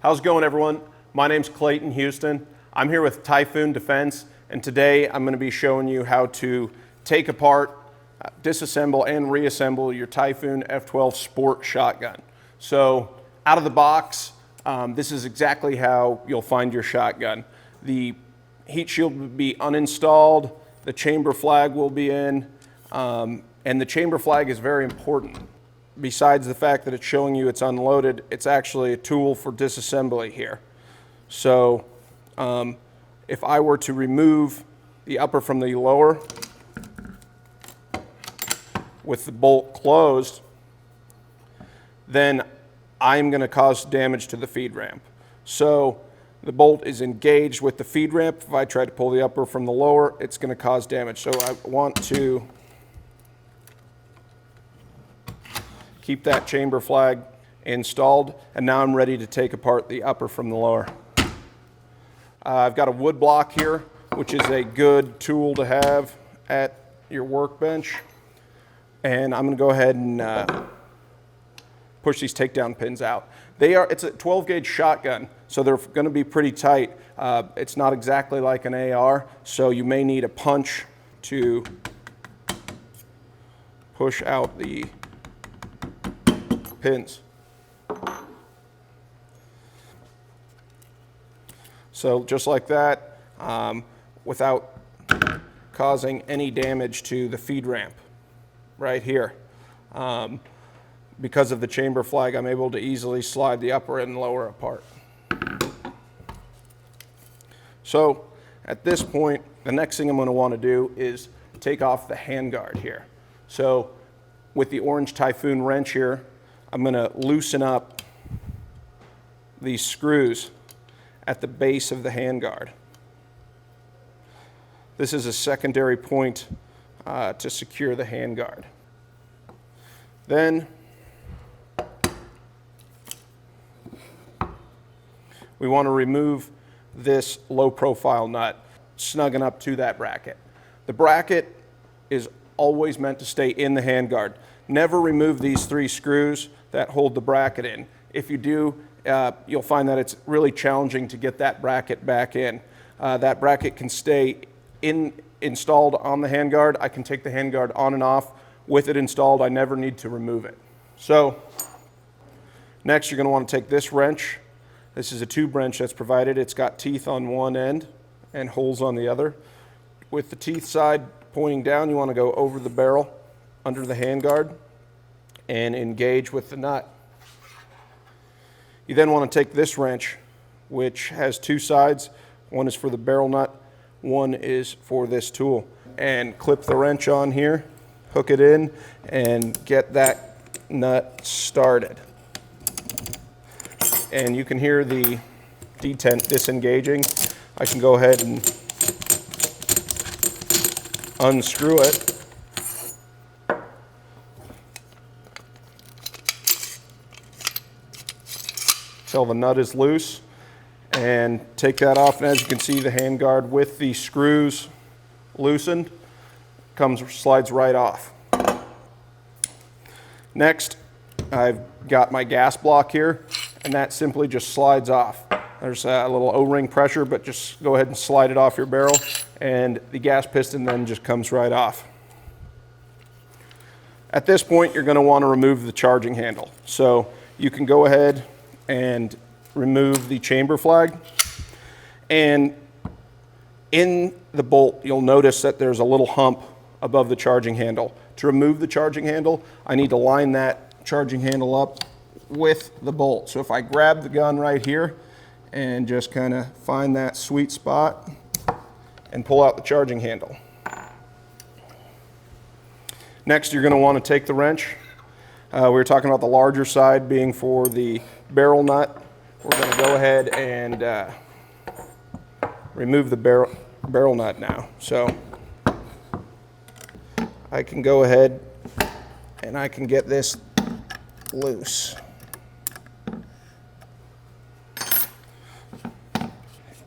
How's it going, everyone? My name's Clayton Houston. I'm here with TYPHOON Defense, and today I'm going to be showing you how to take apart, disassemble, and reassemble your TYPHOON F12 Sport shotgun. So, out of the box, this is exactly how you'll find your shotgun. The heat shield will be uninstalled, the chamber flag will be in, and the chamber flag is very important. Besides the fact that it's showing you it's unloaded, it's actually a tool for disassembly here. So if I were to remove the upper from the lower with the bolt closed, then I'm going to cause damage to the feed ramp. So the bolt is engaged with the feed ramp. If I try to pull the upper from the lower, it's going to cause damage. So I want to keep that chamber flag installed, and now I'm ready to take apart the upper from the lower. I've got a wood block here, which is a good tool to have at your workbench, and I'm going to go ahead and push these takedown pins out. It's a 12 gauge shotgun, so they're going to be pretty tight. It's not exactly like an AR, so you may need a punch to push out the pins. So just like that, without causing any damage to the feed ramp right here. Because of the chamber flag, I'm able to easily slide the upper and lower apart. So at this point, the next thing I'm going to want to do is take off the handguard here. So with the orange TYPHOON wrench here, I'm going to loosen up these screws at the base of the handguard. This is a secondary point to secure the handguard. Then we want to remove this low profile nut, snugging up to that bracket. The bracket is always meant to stay in the handguard. Never remove these 3 screws that hold the bracket in. If you do, you'll find that it's really challenging to get that bracket back in. That bracket can stay installed on the handguard. I can take the handguard on and off with it installed. I never need to remove it. So next you're going to want to take this wrench. This is a tube wrench that's provided. It's got teeth on one end and holes on the other. With the teeth side pointing down, you want to go over the barrel under the handguard and engage with the nut. You then want to take this wrench, which has 2 sides. One is for the barrel nut, one is for this tool. And clip the wrench on here, hook it in, and get that nut started. And you can hear the detent disengaging. I can go ahead and unscrew it. Till the nut is loose, and take that off, and as you can see, the handguard with the screws loosened slides right off. Next, I've got my gas block here, and that simply just slides off. There's a little O-ring pressure, but just go ahead and slide it off your barrel, and the gas piston then just comes right off. At this point, you're going to want to remove the charging handle. So you can go ahead and remove the chamber flag, and in the bolt you'll notice that there's a little hump above the charging handle. To remove the charging handle, I need to line that charging handle up with the bolt. So if I grab the gun right here and just kind of find that sweet spot and pull out the charging handle. Next, you're going to want to take the wrench. We were talking about the larger side being for the barrel nut. We're going to go ahead and remove the barrel nut now. So I can go ahead and I can get this loose.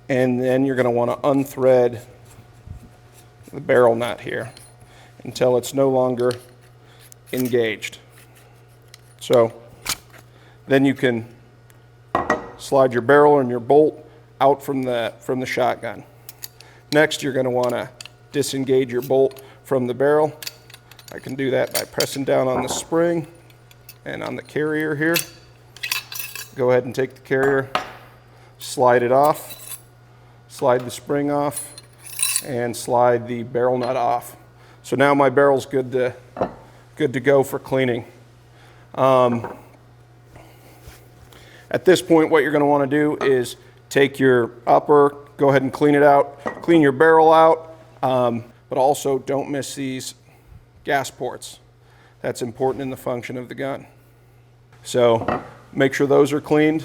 And then you're going to want to unthread the barrel nut here until it's no longer engaged. So then you can slide your barrel and your bolt out from the shotgun. Next, you're going to want to disengage your bolt from the barrel. I can do that by pressing down on the spring and on the carrier here. Go ahead and take the carrier, slide it off, slide the spring off, and slide the barrel nut off. So now my barrel's good to go for cleaning. At this point, what you're going to want to do is take your upper, go ahead and clean it out, clean your barrel out, but also don't miss these gas ports. That's important in the function of the gun. So make sure those are cleaned,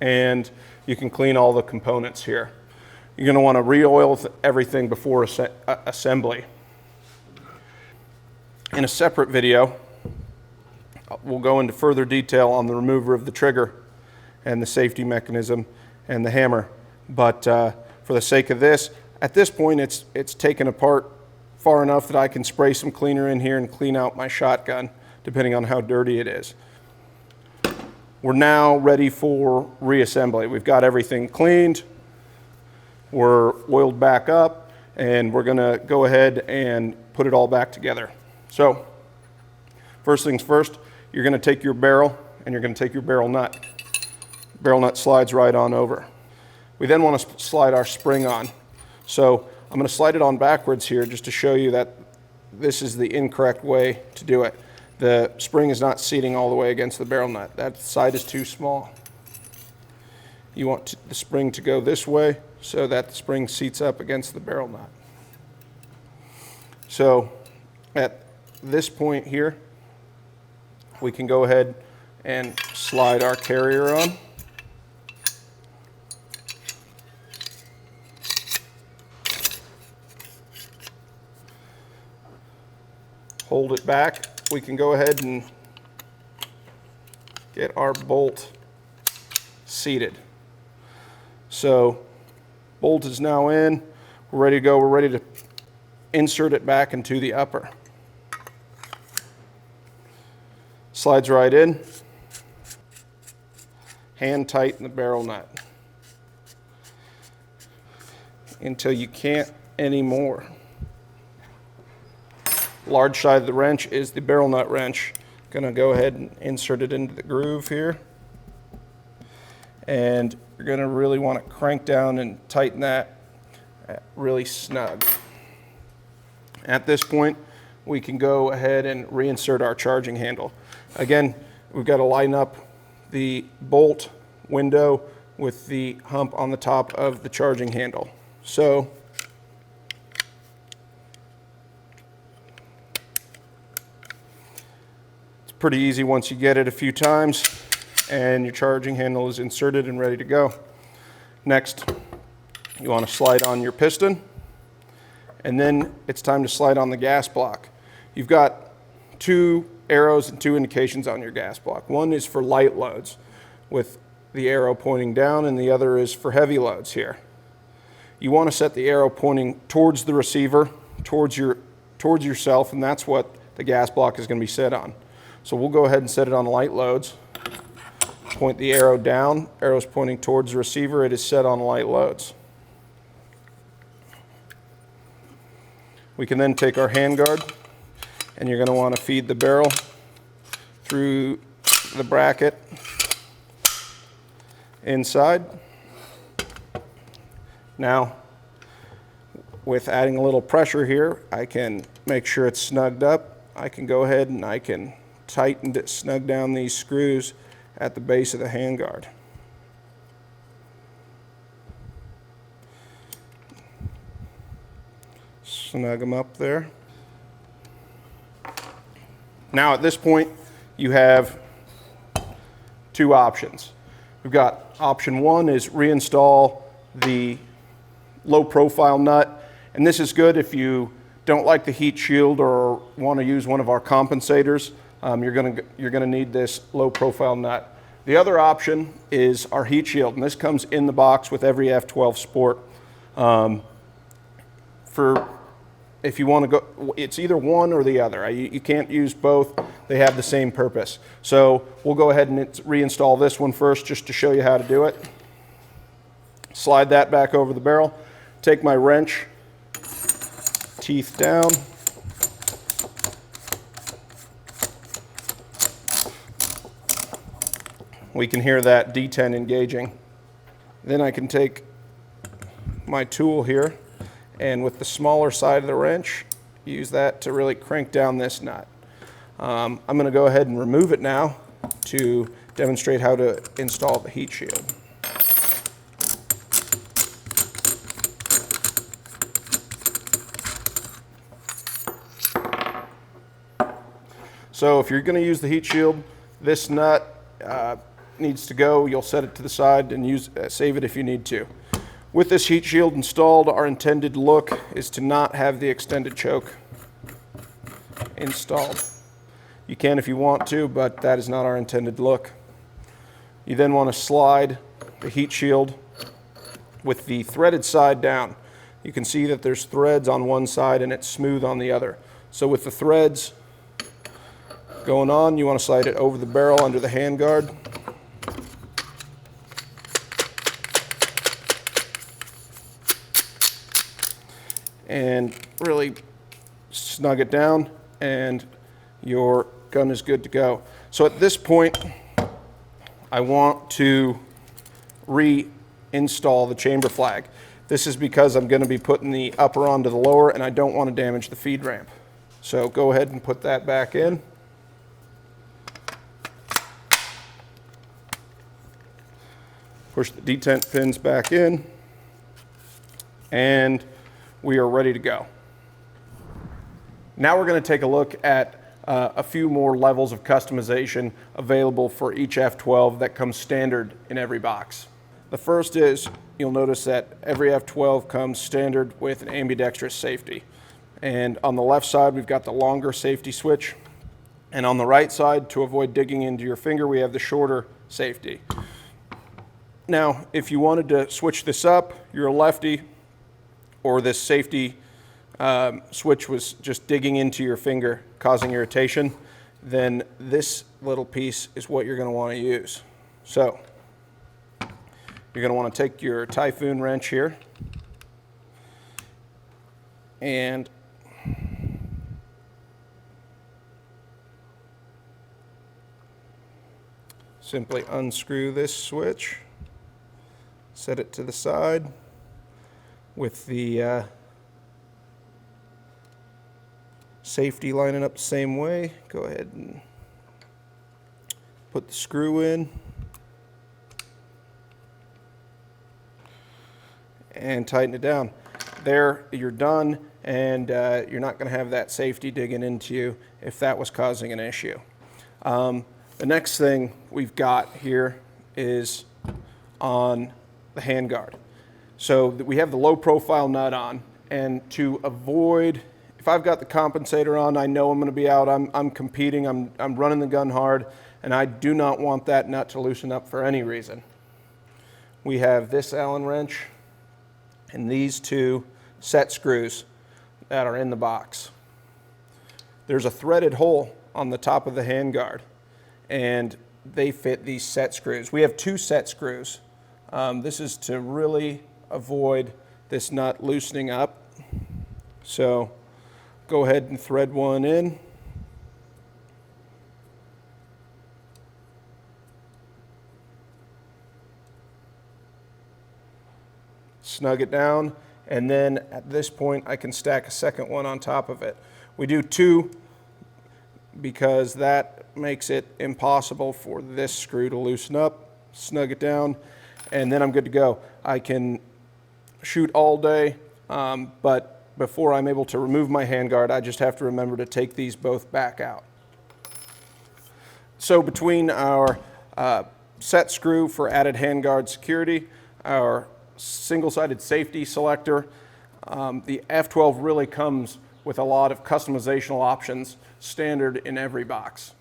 and you can clean all the components here. You're going to want to re-oil everything before assembly. In a separate video, we'll go into further detail on the remover of the trigger and the safety mechanism and the hammer. But for the sake of this, at this point it's taken apart far enough that I can spray some cleaner in here and clean out my shotgun, depending on how dirty it is. We're now ready for reassembly. We've got everything cleaned, we're oiled back up, and we're gonna go ahead and put it all back together. So, first things first, you're gonna take your barrel and you're gonna take your barrel nut. Barrel nut slides right on over. We then want to slide our spring on. So I'm going to slide it on backwards here just to show you that this is the incorrect way to do it. The spring is not seating all the way against the barrel nut. That side is too small. You want the spring to go this way so that the spring seats up against the barrel nut. So at this point here, we can go ahead and slide our carrier on. Hold it back. We can go ahead and get our bolt seated. So bolt is now in. We're ready to go. We're ready to insert it back into the upper. Slides right in. Hand tighten the barrel nut until you can't anymore. Large side of the wrench is the barrel nut wrench. Gonna go ahead and insert it into the groove here. And you're gonna really want to crank down and tighten that really snug. At this point, we can go ahead and reinsert our charging handle. Again, we've got to line up the bolt window with the hump on the top of the charging handle. So pretty easy once you get it a few times and your charging handle is inserted and ready to go. Next, you want to slide on your piston, and then it's time to slide on the gas block. You've got two arrows and two indications on your gas block. One is for light loads with the arrow pointing down, and the other is for heavy loads here. You want to set the arrow pointing towards the receiver, towards yourself, and that's what the gas block is going to be set on. So we'll go ahead and set it on light loads. Point the arrow down, arrow's pointing towards the receiver, it is set on light loads. We can then take our handguard, and you're going to want to feed the barrel through the bracket inside. Now, with adding a little pressure here, I can make sure it's snugged up. I can go ahead and I can tighten it, snug down these screws at the base of the handguard. Snug them up there. Now at this point, you have two options. We've got option one is reinstall the low profile nut, and this is good if you don't like the heat shield or want to use one of our compensators. You're gonna need this low profile nut. The other option is our heat shield, and this comes in the box with every F12 Sport. For if you want to go, it's either one or the other. You can't use both. They have the same purpose. So we'll go ahead and reinstall this one first just to show you how to do it. Slide that back over the barrel. Take my wrench, teeth down. We can hear that D10 engaging. Then I can take my tool here and with the smaller side of the wrench, use that to really crank down this nut. I'm going to go ahead and remove it now to demonstrate how to install the heat shield. So if you're going to use the heat shield, this nut needs to go. You'll set it to the side and save it if you need to. With this heat shield installed, our intended look is to not have the extended choke installed. You can if you want to, but that is not our intended look. You then want to slide the heat shield with the threaded side down. You can see that there's threads on one side and it's smooth on the other. So with the threads going on, you want to slide it over the barrel under the handguard. And really snug it down and your gun is good to go. So at this point, I want to reinstall the chamber flag. This is because I'm going to be putting the upper onto the lower and I don't want to damage the feed ramp. So go ahead and put that back in. Push the detent pins back in and we are ready to go. Now we're going to take a look at a few more levels of customization available for each F12 that comes standard in every box. The first is, you'll notice that every F12 comes standard with an ambidextrous safety. And on the left side, we've got the longer safety switch. And on the right side, to avoid digging into your finger, we have the shorter safety. Now, if you wanted to switch this up, you're a lefty, or this safety switch was just digging into your finger, causing irritation, then this little piece is what you're going to want to use. So you're going to want to take your TYPHOON wrench here and simply unscrew this switch, set it to the side with the safety lining up the same way. Go ahead and put the screw in and tighten it down. There, you're done, and you're not going to have that safety digging into you if that was causing an issue. The next thing we've got here is on the handguard. So we have the low profile nut on, and to avoid, if I've got the compensator on, I know I'm going to be out, I'm competing, I'm running the gun hard, and I do not want that nut to loosen up for any reason. We have this Allen wrench and these two set screws that are in the box. There's a threaded hole on the top of the handguard, and they fit these set screws. We have two set screws. This is to really avoid this nut loosening up. So go ahead and thread one in. Snug it down, and then at this point I can stack a second one on top of it. We do two because that makes it impossible for this screw to loosen up. Snug it down, and then I'm good to go. I can shoot all day, but before I'm able to remove my handguard, I just have to remember to take these both back out. So between our set screw for added handguard security, our single-sided safety selector, the F12 really comes with a lot of customizational options standard in every box.